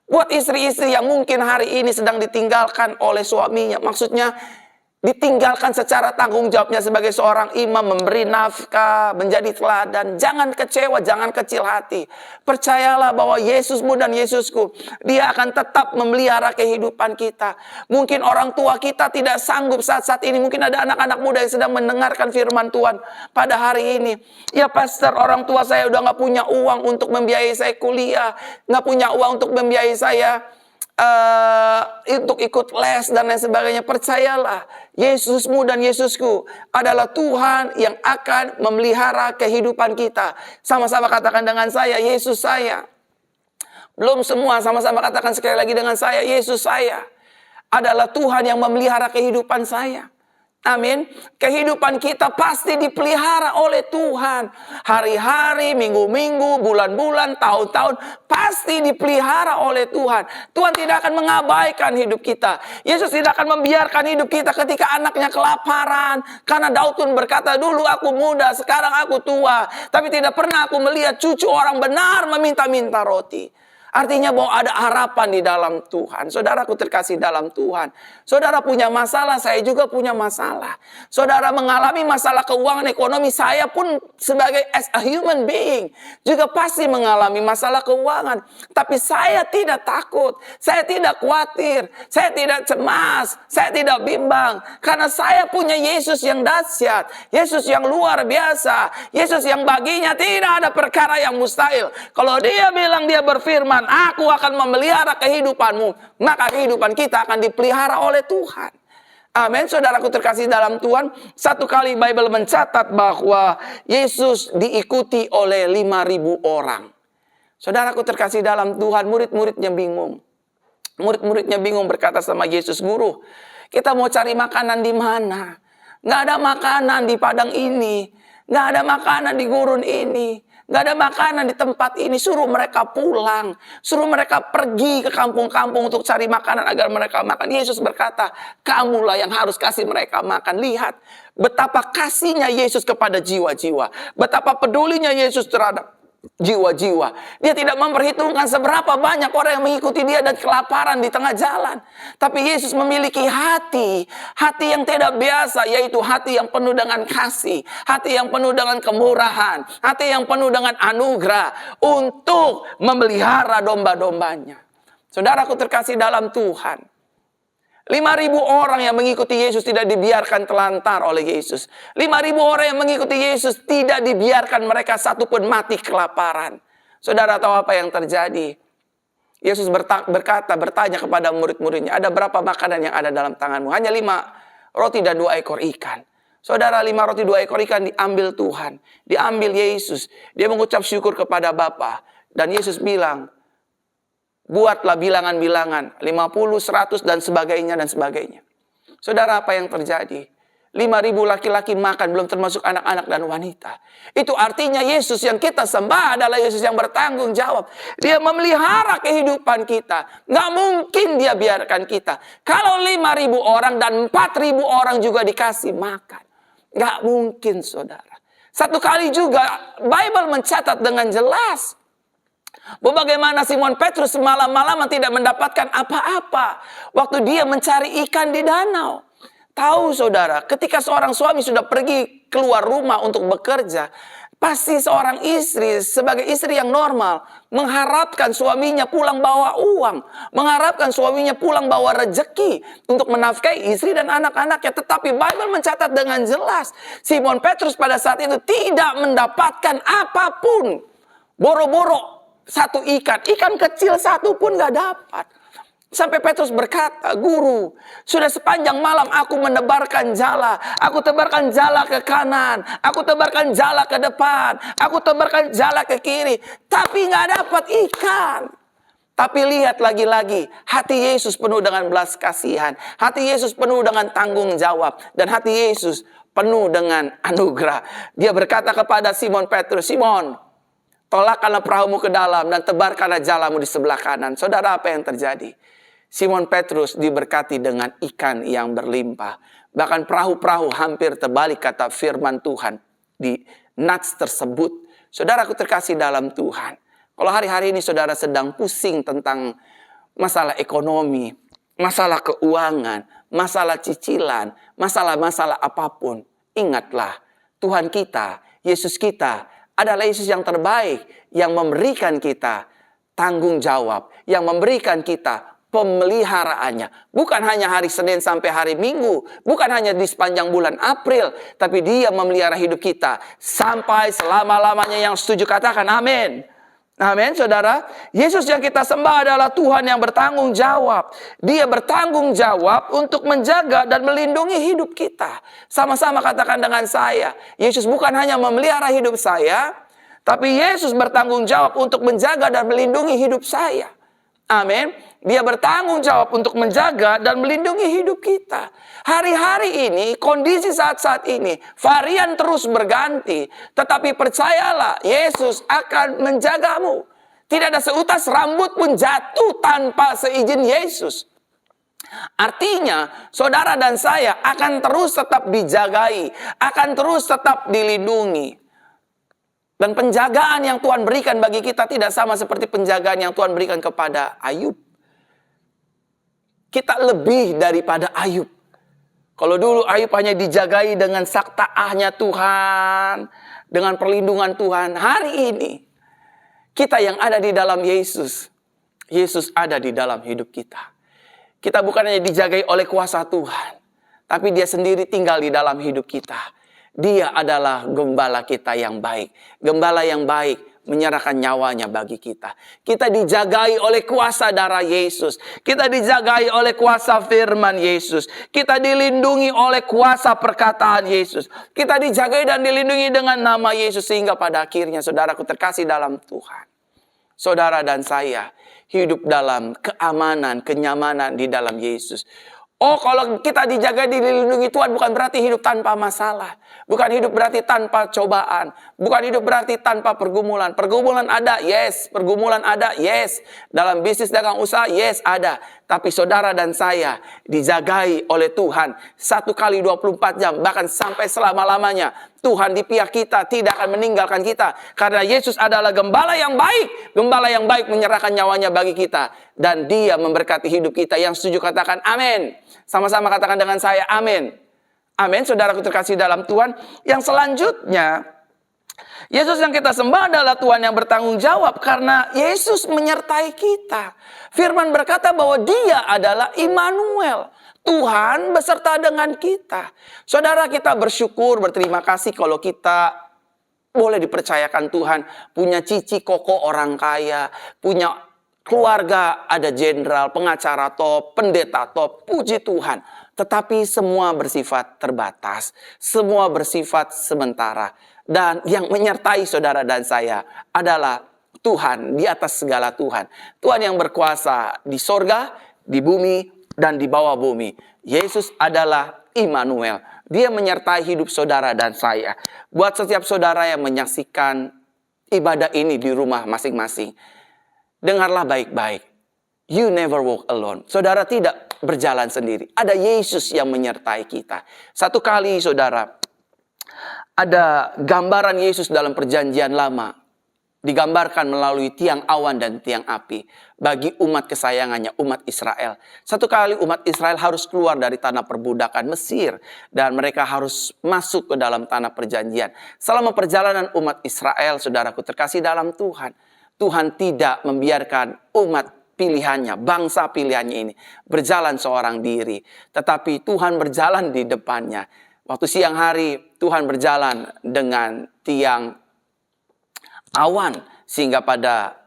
Buat istri-istri yang mungkin hari ini sedang ditinggalkan oleh suaminya. Maksudnya ditinggalkan secara tanggung jawabnya sebagai seorang imam, memberi nafkah, menjadi teladan. Jangan kecewa, jangan kecil hati. Percayalah bahwa Yesusmu dan Yesusku, Dia akan tetap memelihara kehidupan kita. Mungkin orang tua kita tidak sanggup saat-saat ini. Mungkin ada anak-anak muda yang sedang mendengarkan firman Tuhan pada hari ini. Ya pastor, orang tua saya udah gak punya uang untuk membiayai saya kuliah. Gak punya uang untuk membiayai saya untuk ikut les dan lain sebagainya. Percayalah, Yesusmu dan Yesusku adalah Tuhan yang akan memelihara kehidupan kita. Sama-sama katakan dengan saya, Yesus saya. Belum semua, sama-sama katakan sekali lagi dengan saya, Yesus saya adalah Tuhan yang memelihara kehidupan saya. Amin. Kehidupan kita pasti dipelihara oleh Tuhan. Hari-hari, minggu-minggu, bulan-bulan, tahun-tahun pasti dipelihara oleh Tuhan. Tuhan tidak akan mengabaikan hidup kita. Yesus tidak akan membiarkan hidup kita ketika anaknya kelaparan. Karena Daud pun berkata, dulu aku muda, sekarang aku tua. Tapi tidak pernah aku melihat cucu orang benar meminta-minta roti. Artinya bahwa ada harapan di dalam Tuhan. Saudaraku terkasih dalam Tuhan. Saudara punya masalah, saya juga punya masalah. Saudara mengalami masalah keuangan ekonomi, saya pun sebagai as a human being juga pasti mengalami masalah keuangan. Tapi saya tidak takut, saya tidak khawatir, saya tidak cemas, saya tidak bimbang. Karena saya punya Yesus yang dahsyat, Yesus yang luar biasa, Yesus yang baginya tidak ada perkara yang mustahil. Kalau Dia bilang, Dia berfirman, aku akan memelihara kehidupanmu, maka kehidupan kita akan dipelihara oleh Tuhan. Amin. Saudaraku terkasih dalam Tuhan, satu kali Bible mencatat bahwa Yesus diikuti oleh 5.000 orang. Saudaraku terkasih dalam Tuhan, murid-muridnya bingung. Murid-muridnya bingung, berkata sama Yesus, Guru, kita mau cari makanan di mana? Nggak ada makanan di padang ini, nggak ada makanan di gurun ini. Gak ada makanan di tempat ini. Suruh mereka pulang. Suruh mereka pergi ke kampung-kampung untuk cari makanan agar mereka makan. Yesus berkata, kamulah yang harus kasih mereka makan. Lihat betapa kasihnya Yesus kepada jiwa-jiwa. Betapa pedulinya Yesus terhadap jiwa-jiwa. Dia tidak memperhitungkan seberapa banyak orang yang mengikuti Dia dan kelaparan di tengah jalan. Tapi Yesus memiliki hati yang tidak biasa, yaitu hati yang penuh dengan kasih, hati yang penuh dengan kemurahan, hati yang penuh dengan anugerah untuk memelihara domba-dombanya. Saudaraku terkasih dalam Tuhan, 5.000 orang yang mengikuti Yesus tidak dibiarkan telantar oleh Yesus. 5.000 orang yang mengikuti Yesus tidak dibiarkan mereka satupun mati kelaparan. Saudara tahu apa yang terjadi? Yesus bertanya kepada murid-muridnya, ada berapa makanan yang ada dalam tanganmu? Hanya 5 roti dan 2 ekor ikan. Saudara, 5 roti 2 ekor ikan diambil Tuhan, diambil Yesus. Dia mengucap syukur kepada Bapa. Dan Yesus bilang, buatlah bilangan-bilangan, 50, 100 dan sebagainya dan sebagainya. Saudara, apa yang terjadi? 5.000 laki-laki makan, belum termasuk anak-anak dan wanita. Itu artinya Yesus yang kita sembah adalah Yesus yang bertanggung jawab. Dia memelihara kehidupan kita. Nggak mungkin Dia biarkan kita. Kalau 5.000 orang dan 4.000 orang juga dikasih makan. Nggak mungkin, saudara. Satu kali juga Bible mencatat dengan jelas bagaimana Simon Petrus malam-malaman tidak mendapatkan apa-apa waktu dia mencari ikan di danau. Tahu saudara, ketika seorang suami sudah pergi keluar rumah untuk bekerja, pasti seorang istri sebagai istri yang normal mengharapkan suaminya pulang bawa uang, mengharapkan suaminya pulang bawa rejeki untuk menafkahi istri dan anak-anaknya. Tetapi Bible mencatat dengan jelas, Simon Petrus pada saat itu tidak mendapatkan apapun. Boro-boro Satu ikan kecil satu pun gak dapat. Sampai Petrus berkata, "Guru, sudah sepanjang malam aku menebarkan jala. Aku tebarkan jala ke kanan, aku tebarkan jala ke depan, aku tebarkan jala ke kiri, tapi gak dapat ikan." Tapi lihat lagi-lagi, hati Yesus penuh dengan belas kasihan. Hati Yesus penuh dengan tanggung jawab. Dan hati Yesus penuh dengan anugerah. Dia berkata kepada Simon Petrus, "Simon, tolakkanlah perahumu ke dalam dan tebarkanlah jalamu di sebelah kanan." Saudara, apa yang terjadi? Simon Petrus diberkati dengan ikan yang berlimpah. Bahkan perahu-perahu hampir terbalik, kata firman Tuhan di nats tersebut. Saudaraku terkasih dalam Tuhan. Kalau hari-hari ini saudara sedang pusing tentang masalah ekonomi, masalah keuangan, masalah cicilan, masalah-masalah apapun, ingatlah Tuhan kita, Yesus kita adalah Yesus yang terbaik, yang memberikan kita tanggung jawab, yang memberikan kita pemeliharaannya. Bukan hanya hari Senin sampai hari Minggu, bukan hanya di sepanjang bulan April, tapi Dia memelihara hidup kita sampai selama-lamanya. Yang setuju katakan amin. Amin, saudara. Yesus yang kita sembah adalah Tuhan yang bertanggung jawab. Dia bertanggung jawab untuk menjaga dan melindungi hidup kita. Sama-sama katakan dengan saya, Yesus bukan hanya memelihara hidup saya, tapi Yesus bertanggung jawab untuk menjaga dan melindungi hidup saya. Amin. Dia bertanggung jawab untuk menjaga dan melindungi hidup kita. Hari-hari ini, kondisi saat-saat ini, varian terus berganti. Tetapi percayalah, Yesus akan menjagamu. Tidak ada seutas rambut pun jatuh tanpa seizin Yesus. Artinya, saudara dan saya akan terus tetap dijagai, akan terus tetap dilindungi. Dan penjagaan yang Tuhan berikan bagi kita tidak sama seperti penjagaan yang Tuhan berikan kepada Ayub. Kita lebih daripada Ayub. Kalau dulu Ayub hanya dijagai dengan saktaahnya Tuhan, dengan perlindungan Tuhan. Hari ini, kita yang ada di dalam Yesus, Yesus ada di dalam hidup kita. Kita bukan hanya dijagai oleh kuasa Tuhan, tapi Dia sendiri tinggal di dalam hidup kita. Dia adalah gembala kita yang baik. Gembala yang baik menyerahkan nyawanya bagi kita. Kita dijagai oleh kuasa darah Yesus. Kita dijagai oleh kuasa firman Yesus. Kita dilindungi oleh kuasa perkataan Yesus. Kita dijagai dan dilindungi dengan nama Yesus. Sehingga pada akhirnya saudaraku terkasih dalam Tuhan, saudara dan saya hidup dalam keamanan, kenyamanan di dalam Yesus. Oh, kalau kita dijaga, dilindungi Tuhan, bukan berarti hidup tanpa masalah. Bukan hidup berarti tanpa cobaan. Bukan hidup berarti tanpa pergumulan. Pergumulan ada, yes. Pergumulan ada, yes. Dalam bisnis dagang usaha, yes, ada. Tapi saudara dan saya dijagai oleh Tuhan 1 kali 24 jam. Bahkan sampai selama-lamanya. Tuhan di pihak kita, tidak akan meninggalkan kita. Karena Yesus adalah gembala yang baik. Gembala yang baik menyerahkan nyawanya bagi kita. Dan Dia memberkati hidup kita. Yang setuju katakan amin. Sama-sama katakan dengan saya amin. Amin, saudaraku terkasih dalam Tuhan. Yang selanjutnya, Yesus yang kita sembah adalah Tuhan yang bertanggung jawab. Karena Yesus menyertai kita. Firman berkata bahwa Dia adalah Immanuel. Tuhan beserta dengan kita. Saudara, kita bersyukur, berterima kasih kalau kita boleh dipercayakan Tuhan. Punya cici koko orang kaya. Punya keluarga, ada jenderal, pengacara top, pendeta top. Puji Tuhan. Tetapi semua bersifat terbatas. Semua bersifat sementara. Dan yang menyertai saudara dan saya adalah Tuhan di atas segala Tuhan. Tuhan yang berkuasa di sorga, di bumi, dan di bawah bumi. Yesus adalah Immanuel. Dia menyertai hidup saudara dan saya. Buat setiap saudara yang menyaksikan ibadah ini di rumah masing-masing, dengarlah baik-baik. You never walk alone. Saudara tidak berjalan sendiri. Ada Yesus yang menyertai kita. Satu kali saudara, ada gambaran Yesus dalam perjanjian lama. Digambarkan melalui tiang awan dan tiang api. Bagi umat kesayangannya, umat Israel. Satu kali umat Israel harus keluar dari tanah perbudakan Mesir. Dan mereka harus masuk ke dalam tanah perjanjian. Selama perjalanan umat Israel, saudaraku terkasih dalam Tuhan. Tuhan tidak membiarkan umat pilihannya, bangsa pilihannya ini berjalan seorang diri. Tetapi Tuhan berjalan di depannya. Waktu siang hari Tuhan berjalan dengan tiang awan. Sehingga pada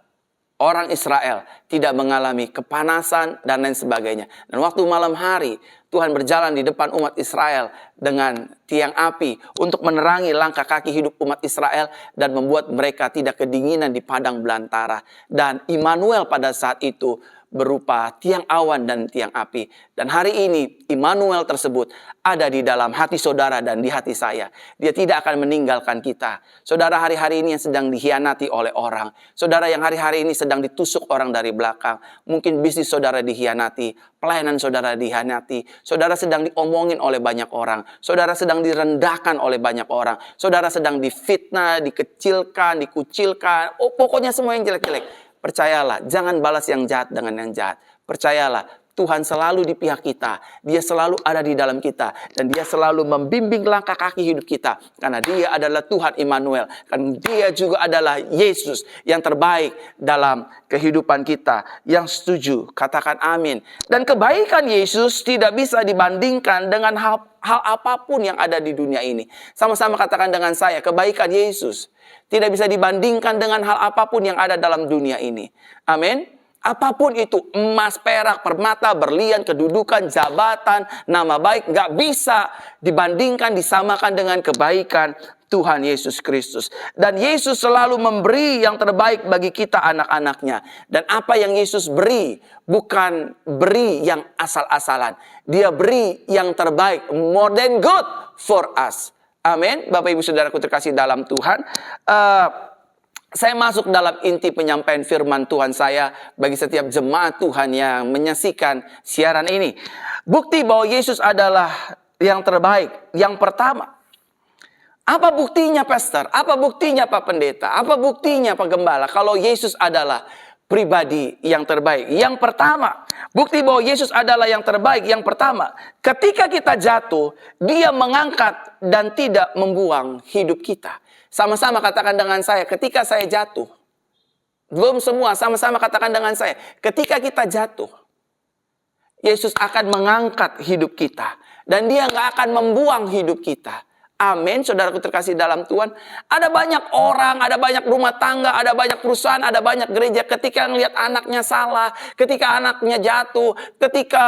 orang Israel tidak mengalami kepanasan dan lain sebagainya. Dan waktu malam hari, Tuhan berjalan di depan umat Israel dengan tiang api untuk menerangi langkah kaki hidup umat Israel dan membuat mereka tidak kedinginan di padang belantara. Dan Immanuel pada saat itu berupa tiang awan dan tiang api. Dan hari ini Immanuel tersebut ada di dalam hati saudara dan di hati saya. Dia tidak akan meninggalkan kita. Saudara hari-hari ini yang sedang dikhianati oleh orang. Saudara yang hari-hari ini sedang ditusuk orang dari belakang. Mungkin bisnis saudara dikhianati, pelayanan saudara dikhianati. Saudara sedang diomongin oleh banyak orang. Saudara sedang direndahkan oleh banyak orang. Saudara sedang difitnah, dikecilkan, dikucilkan. Oh, pokoknya semua yang jelek-jelek. Percayalah, jangan balas yang jahat dengan yang jahat. Percayalah, Tuhan selalu di pihak kita. Dia selalu ada di dalam kita. Dan dia selalu membimbing langkah kaki hidup kita. Karena dia adalah Tuhan Immanuel. Karena dia juga adalah Yesus yang terbaik dalam kehidupan kita. Yang setuju, katakan amin. Dan kebaikan Yesus tidak bisa dibandingkan dengan hal apapun yang ada di dunia ini. Sama-sama katakan dengan saya, kebaikan Yesus tidak bisa dibandingkan dengan hal apapun yang ada dalam dunia ini. Amin. Apapun itu, emas, perak, permata, berlian, kedudukan, jabatan, nama baik, gak bisa dibandingkan, disamakan dengan kebaikan Tuhan Yesus Kristus. Dan Yesus selalu memberi yang terbaik bagi kita anak-anaknya. Dan apa yang Yesus beri, bukan beri yang asal-asalan. Dia beri yang terbaik, more than good for us. Amin. Bapak Ibu Saudaraku terkasih dalam Tuhan. Saya masuk dalam inti penyampaian firman Tuhan saya bagi setiap jemaat Tuhan yang menyaksikan siaran ini. Bukti bahwa Yesus adalah yang terbaik. Yang pertama, apa buktinya pastor? Apa buktinya Pak Pendeta? Apa buktinya Pak Gembala? Kalau Yesus adalah pribadi yang terbaik. Yang pertama, bukti bahwa Yesus adalah yang terbaik. Yang pertama, ketika kita jatuh, dia mengangkat dan tidak membuang hidup kita. Sama-sama katakan dengan saya, ketika saya jatuh. Belum semua, sama-sama katakan dengan saya. Ketika kita jatuh, Yesus akan mengangkat hidup kita. Dan dia gak akan membuang hidup kita. Amin, saudaraku terkasih dalam Tuhan. Ada banyak orang, ada banyak rumah tangga, ada banyak perusahaan, ada banyak gereja. Ketika melihat anaknya salah, ketika anaknya jatuh, ketika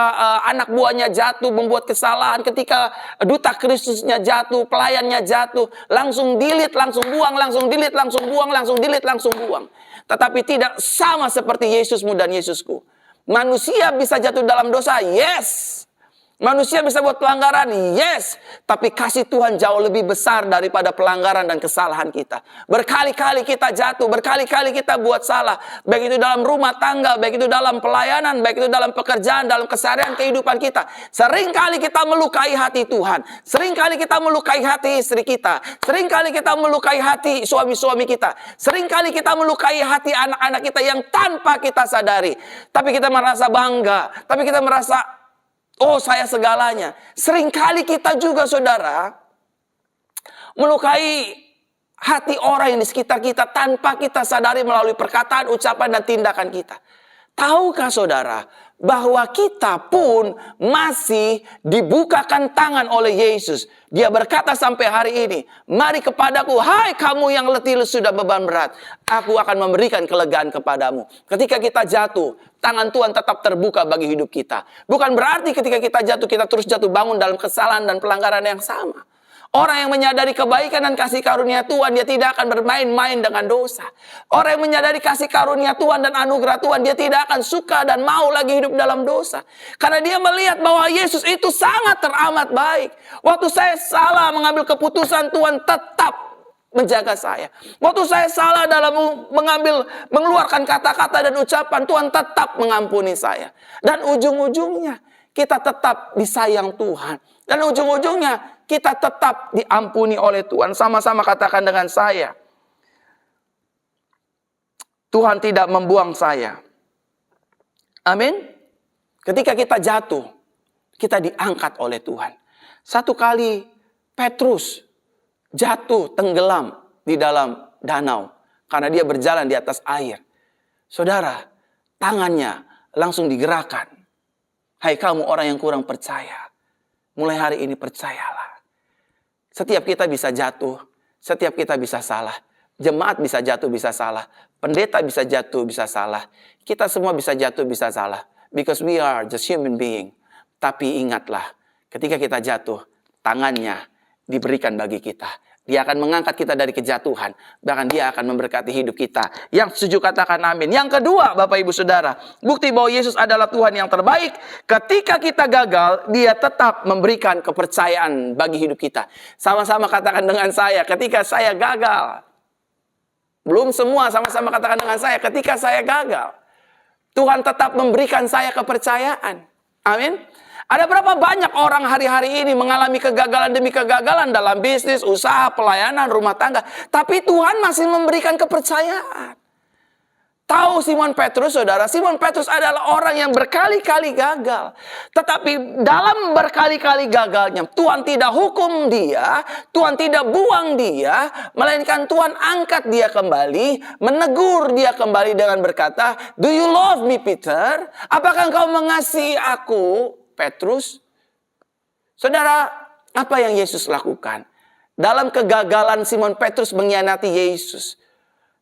anak buahnya jatuh membuat kesalahan, ketika duta Kristusnya jatuh, pelayannya jatuh, langsung delete, langsung buang, langsung delete, langsung buang, langsung delete, langsung buang. Tetapi tidak sama seperti Yesusmu dan Yesusku. Manusia bisa jatuh dalam dosa, yes. Manusia bisa buat pelanggaran, yes. Tapi kasih Tuhan jauh lebih besar daripada pelanggaran dan kesalahan kita. Berkali-kali kita jatuh, berkali-kali kita buat salah. Baik itu dalam rumah tangga, baik itu dalam pelayanan, baik itu dalam pekerjaan, dalam keseharian kehidupan kita. Seringkali kita melukai hati Tuhan. Seringkali kita melukai hati istri kita. Seringkali kita melukai hati suami-suami kita. Seringkali kita melukai hati anak-anak kita yang tanpa kita sadari. Tapi kita merasa bangga. Tapi kita merasa, oh, saya segalanya. Seringkali kita juga, saudara, melukai hati orang yang di sekitar kita tanpa kita sadari melalui perkataan, ucapan, dan tindakan kita. Tahukah saudara bahwa kita pun masih dibukakan tangan oleh Yesus. Dia berkata sampai hari ini, mari kepadaku, hai kamu yang letih lesu dan beban berat. Aku akan memberikan kelegaan kepadamu. Ketika kita jatuh, tangan Tuhan tetap terbuka bagi hidup kita. Bukan berarti ketika kita jatuh, kita terus jatuh bangun dalam kesalahan dan pelanggaran yang sama. Orang yang menyadari kebaikan dan kasih karunia Tuhan, dia tidak akan bermain-main dengan dosa. Orang yang menyadari kasih karunia Tuhan dan anugerah Tuhan, dia tidak akan suka dan mau lagi hidup dalam dosa. Karena dia melihat bahwa Yesus itu sangat teramat baik. Waktu saya salah mengambil keputusan, Tuhan tetap menjaga saya. Waktu saya salah dalam mengeluarkan kata-kata dan ucapan, Tuhan tetap mengampuni saya. Dan ujung-ujungnya, kita tetap disayang Tuhan. Dan ujung-ujungnya, kita tetap diampuni oleh Tuhan. Sama-sama katakan dengan saya, Tuhan tidak membuang saya. Amin. Ketika kita jatuh, kita diangkat oleh Tuhan. Satu kali Petrus jatuh tenggelam di dalam danau karena dia berjalan di atas air. Saudara, tangannya langsung digerakkan. Hai kamu orang yang kurang percaya, mulai hari ini percayalah. Setiap kita bisa jatuh, setiap kita bisa salah. Jemaat bisa jatuh, bisa salah. Pendeta bisa jatuh, bisa salah. Kita semua bisa jatuh, bisa salah. Because we are just human being. Tapi ingatlah, ketika kita jatuh, tangannya diberikan bagi kita. Dia akan mengangkat kita dari kejatuhan. Bahkan dia akan memberkati hidup kita. Yang setuju katakan amin. Yang kedua, Bapak Ibu Saudara, bukti bahwa Yesus adalah Tuhan yang terbaik. Ketika kita gagal, dia tetap memberikan kepercayaan bagi hidup kita. Sama-sama katakan dengan saya, ketika saya gagal. Belum semua, sama-sama katakan dengan saya, ketika saya gagal, Tuhan tetap memberikan saya kepercayaan. Amin. Ada berapa banyak orang hari-hari ini mengalami kegagalan demi kegagalan dalam bisnis, usaha, pelayanan, rumah tangga. Tapi Tuhan masih memberikan kepercayaan. Tahu Simon Petrus, saudara? Simon Petrus adalah orang yang berkali-kali gagal. Tetapi dalam berkali-kali gagalnya, Tuhan tidak hukum dia, Tuhan tidak buang dia, melainkan Tuhan angkat dia kembali, menegur dia kembali dengan berkata, "Do you love me, Peter? Apakah engkau mengasihi aku, Petrus?" Saudara, apa yang Yesus lakukan? Dalam kegagalan Simon Petrus mengkhianati Yesus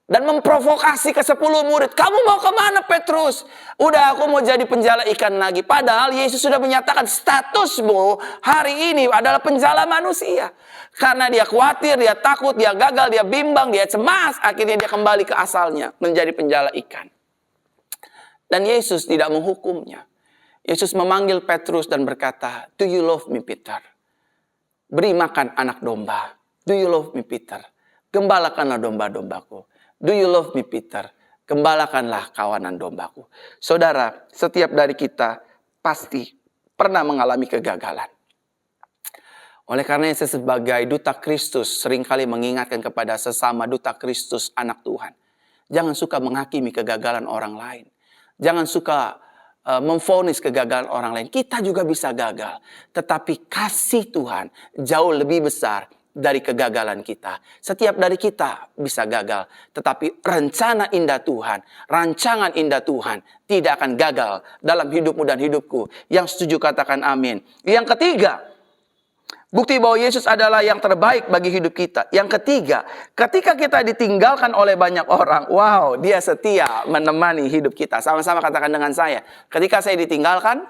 dan memprovokasi ke 10 murid. "Kamu mau kemana, Petrus?" "Udah, aku mau jadi penjala ikan lagi." Padahal Yesus sudah menyatakan statusmu hari ini adalah penjala manusia. Karena dia khawatir, dia takut, dia gagal, dia bimbang, dia cemas. Akhirnya dia kembali ke asalnya, menjadi penjala ikan. Dan Yesus tidak menghukumnya. Yesus memanggil Petrus dan berkata, "Do you love me, Peter? Beri makan anak domba. Do you love me, Peter? Gembalakanlah domba-dombaku. Do you love me, Peter? Gembalakanlah kawanan dombaku." Saudara, setiap dari kita pasti pernah mengalami kegagalan. Oleh karena itu, sebagai duta Kristus seringkali mengingatkan kepada sesama duta Kristus anak Tuhan. Jangan suka menghakimi kegagalan orang lain. Jangan suka memvonis kegagalan orang lain. Kita juga bisa gagal. Tetapi kasih Tuhan jauh lebih besar dari kegagalan kita. Setiap dari kita bisa gagal. Tetapi rencana indah Tuhan, rancangan indah Tuhan tidak akan gagal dalam hidupmu dan hidupku. Yang setuju katakan amin. Yang ketiga, bukti bahwa Yesus adalah yang terbaik bagi hidup kita. Yang ketiga, ketika kita ditinggalkan oleh banyak orang, wow, dia setia menemani hidup kita. Sama-sama katakan dengan saya, ketika saya ditinggalkan,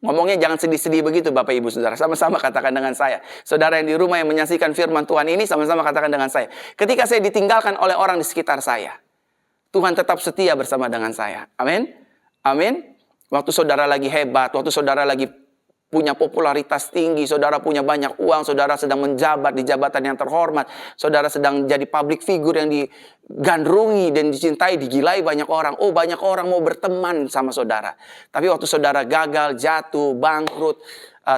ngomongnya jangan sedih-sedih begitu Bapak Ibu Saudara. Sama-sama katakan dengan saya. Saudara yang di rumah yang menyaksikan firman Tuhan ini, sama-sama katakan dengan saya. Ketika saya ditinggalkan oleh orang di sekitar saya, Tuhan tetap setia bersama dengan saya. Amin. Amin. Waktu saudara lagi hebat, waktu saudara lagi punya popularitas tinggi, saudara punya banyak uang, saudara sedang menjabat di jabatan yang terhormat, saudara sedang jadi public figure yang digandrungi dan dicintai, digilai banyak orang. Oh, banyak orang mau berteman sama saudara. Tapi waktu saudara gagal, jatuh, bangkrut,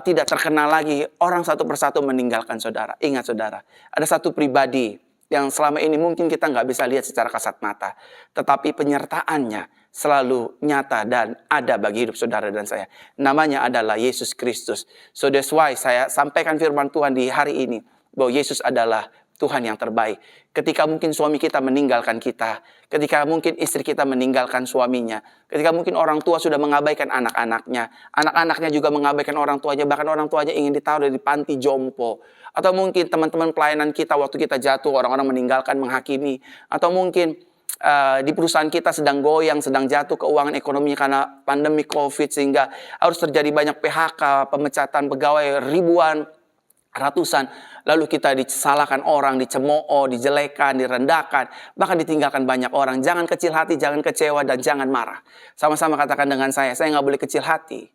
tidak terkenal lagi, orang satu persatu meninggalkan saudara. Ingat saudara, ada satu pribadi yang selama ini mungkin kita nggak bisa lihat secara kasat mata, tetapi penyertaannya selalu nyata dan ada bagi hidup saudara dan saya. Namanya adalah Yesus Kristus. So that's why saya sampaikan firman Tuhan di hari ini, bahwa Yesus adalah Tuhan yang terbaik. Ketika mungkin suami kita meninggalkan kita, ketika mungkin istri kita meninggalkan suaminya, ketika mungkin orang tua sudah mengabaikan anak-anaknya, anak-anaknya juga mengabaikan orang tuanya, bahkan orang tuanya ingin ditaruh di panti jompo. Atau mungkin teman-teman pelayanan kita waktu kita jatuh, orang-orang meninggalkan, menghakimi. Atau mungkin di perusahaan kita sedang goyang, sedang jatuh keuangan ekonominya karena pandemi COVID, sehingga harus terjadi banyak PHK, pemecatan pegawai ribuan, ratusan. Lalu kita disalahkan orang, dicemooh, dijelekan, direndahkan, bahkan ditinggalkan banyak orang. Jangan kecil hati, jangan kecewa, dan jangan marah. Sama-sama katakan dengan saya nggak boleh kecil hati.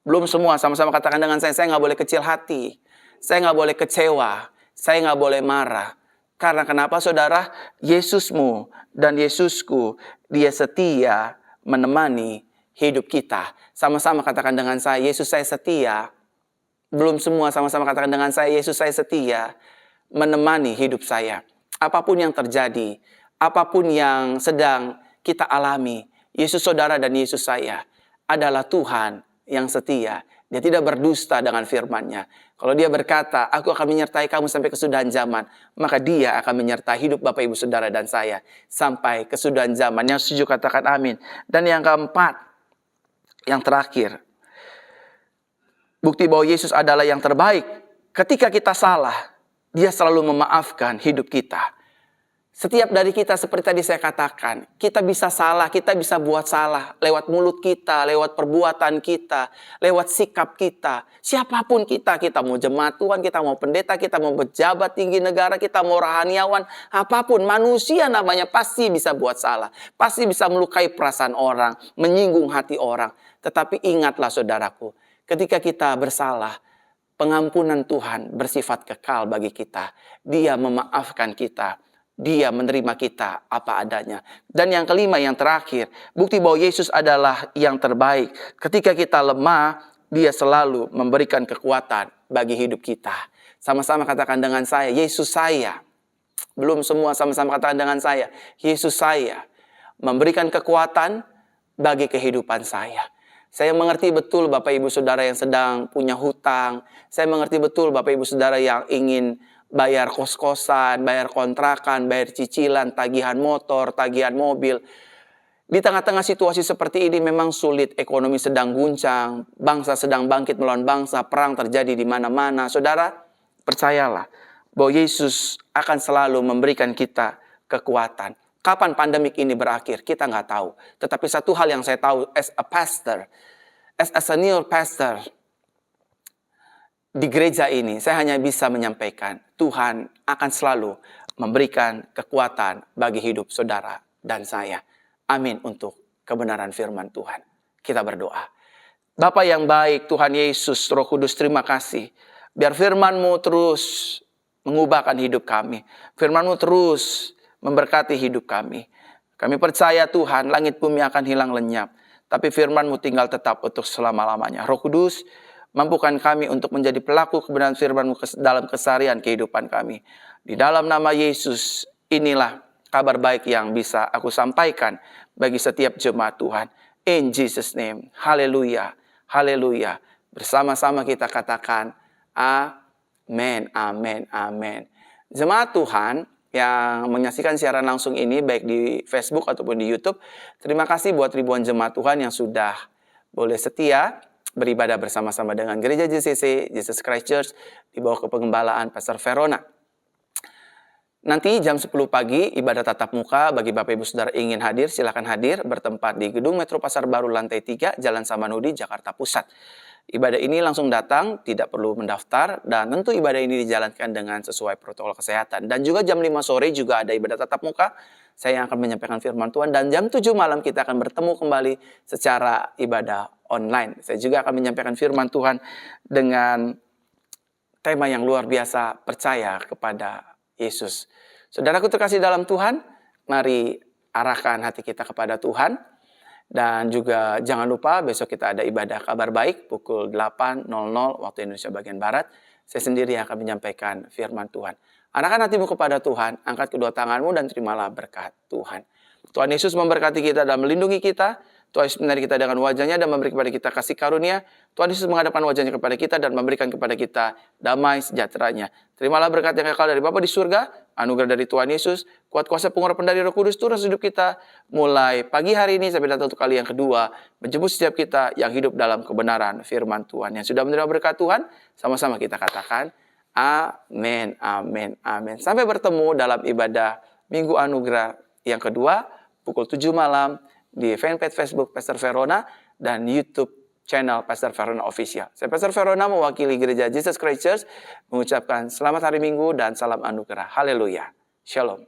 Belum semua, sama-sama katakan dengan saya nggak boleh kecil hati. Saya nggak boleh kecewa, saya nggak boleh marah. Karena kenapa saudara? Yesusmu dan Yesusku, dia setia menemani hidup kita. Sama-sama katakan dengan saya, Yesus saya setia. Belum semua, sama-sama katakan dengan saya, Yesus saya setia menemani hidup saya. Apapun yang terjadi, apapun yang sedang kita alami, Yesus saudara dan Yesus saya adalah Tuhan yang setia. Dia tidak berdusta dengan firman-Nya. Kalau dia berkata, aku akan menyertai kamu sampai kesudahan zaman, maka dia akan menyertai hidup Bapak Ibu Saudara dan saya sampai kesudahan zaman. Yang setuju katakan amin. Dan yang keempat, yang terakhir, bukti bahwa Yesus adalah yang terbaik. Ketika kita salah, dia selalu memaafkan hidup kita. Setiap dari kita seperti tadi saya katakan, kita bisa salah, kita bisa buat salah lewat mulut kita, lewat perbuatan kita, lewat sikap kita. Siapapun kita mau jemaat Tuhan, kita mau pendeta, kita mau pejabat tinggi negara, kita mau rohaniawan, apapun manusia namanya pasti bisa buat salah. Pasti bisa melukai perasaan orang, menyinggung hati orang. Tetapi ingatlah saudaraku, ketika kita bersalah, pengampunan Tuhan bersifat kekal bagi kita. Dia memaafkan kita. Dia menerima kita apa adanya. Dan yang kelima, yang terakhir, bukti bahwa Yesus adalah yang terbaik. Ketika kita lemah, Dia selalu memberikan kekuatan bagi hidup kita. Sama-sama katakan dengan saya, Yesus saya. Belum semua sama-sama katakan dengan saya, Yesus saya memberikan kekuatan bagi kehidupan saya. Saya mengerti betul Bapak Ibu Saudara yang sedang punya hutang. Saya mengerti betul Bapak Ibu Saudara yang ingin bayar kos-kosan, bayar kontrakan, bayar cicilan, tagihan motor, tagihan mobil. Di tengah-tengah situasi seperti ini memang sulit, ekonomi sedang guncang, bangsa sedang bangkit melawan bangsa, perang terjadi di mana-mana. Saudara, percayalah bahwa Yesus akan selalu memberikan kita kekuatan. Kapan pandemik ini berakhir, kita nggak tahu. Tetapi satu hal yang saya tahu as a pastor, as a senior pastor, di gereja ini, saya hanya bisa menyampaikan, Tuhan akan selalu memberikan kekuatan bagi hidup saudara dan saya. Amin untuk kebenaran firman Tuhan. Kita berdoa. Bapa yang baik, Tuhan Yesus, Roh Kudus, terima kasih. Biar firman-Mu terus mengubahkan hidup kami. Firman-Mu terus memberkati hidup kami. Kami percaya Tuhan, langit bumi akan hilang lenyap. Tapi firman-Mu tinggal tetap untuk selama-lamanya. Roh Kudus, mampukan kami untuk menjadi pelaku kebenaran firman-Mu dalam keseharian kehidupan kami. Di dalam nama Yesus, inilah kabar baik yang bisa aku sampaikan bagi setiap jemaat Tuhan. In Jesus' name, haleluya, haleluya. Bersama-sama kita katakan, amin, amin, amin. Jemaat Tuhan yang menyaksikan siaran langsung ini, baik di Facebook ataupun di YouTube, terima kasih buat ribuan jemaat Tuhan yang sudah boleh setia beribadah bersama-sama dengan Gereja JCC, Jesus Christ Church, di bawah kepenggembalaan Pastor Verona. Nanti jam 10 pagi, ibadah tatap muka bagi Bapak Ibu Saudara ingin hadir, silakan hadir, bertempat di Gedung Metro Pasar Baru lantai 3, Jalan Samanhudi, Jakarta Pusat. Ibadah ini langsung datang, tidak perlu mendaftar, dan tentu ibadah ini dijalankan dengan sesuai protokol kesehatan. Dan juga jam 5 sore juga ada ibadah tatap muka, saya yang akan menyampaikan firman Tuhan, dan jam 7 malam kita akan bertemu kembali secara ibadah online. Saya juga akan menyampaikan firman Tuhan dengan tema yang luar biasa, percaya kepada Yesus. Saudaraku terkasih dalam Tuhan, mari arahkan hati kita kepada Tuhan. Dan juga jangan lupa besok kita ada ibadah kabar baik pukul 8.00 waktu Indonesia bagian Barat. Saya sendiri akan menyampaikan firman Tuhan. Arahkan hatimu kepada Tuhan, angkat kedua tanganmu dan terimalah berkat Tuhan. Tuhan Yesus memberkati kita dan melindungi kita. Tuhan Yesus menarik kita dengan wajahnya dan memberi kepada kita kasih karunia. Tuhan Yesus menghadapkan wajahnya kepada kita dan memberikan kepada kita damai sejahteranya. Terimalah berkat yang kekal dari Bapa di surga, anugerah dari Tuhan Yesus, kuat kuasa pengurapan dari Roh Kudus turun hidup kita mulai pagi hari ini sampai datang untuk kali yang kedua, menjemput setiap kita yang hidup dalam kebenaran firman Tuhan. Yang sudah menerima berkat Tuhan, sama-sama kita katakan amin, amin, amin. Sampai bertemu dalam ibadah Minggu Anugerah yang kedua pukul 7 malam di fanpage Facebook Pastor Verona dan YouTube channel Pastor Verona Official. Saya Pastor Verona mewakili Gereja Jesus Christ Church mengucapkan selamat hari Minggu dan salam anugerah. Haleluya. Shalom.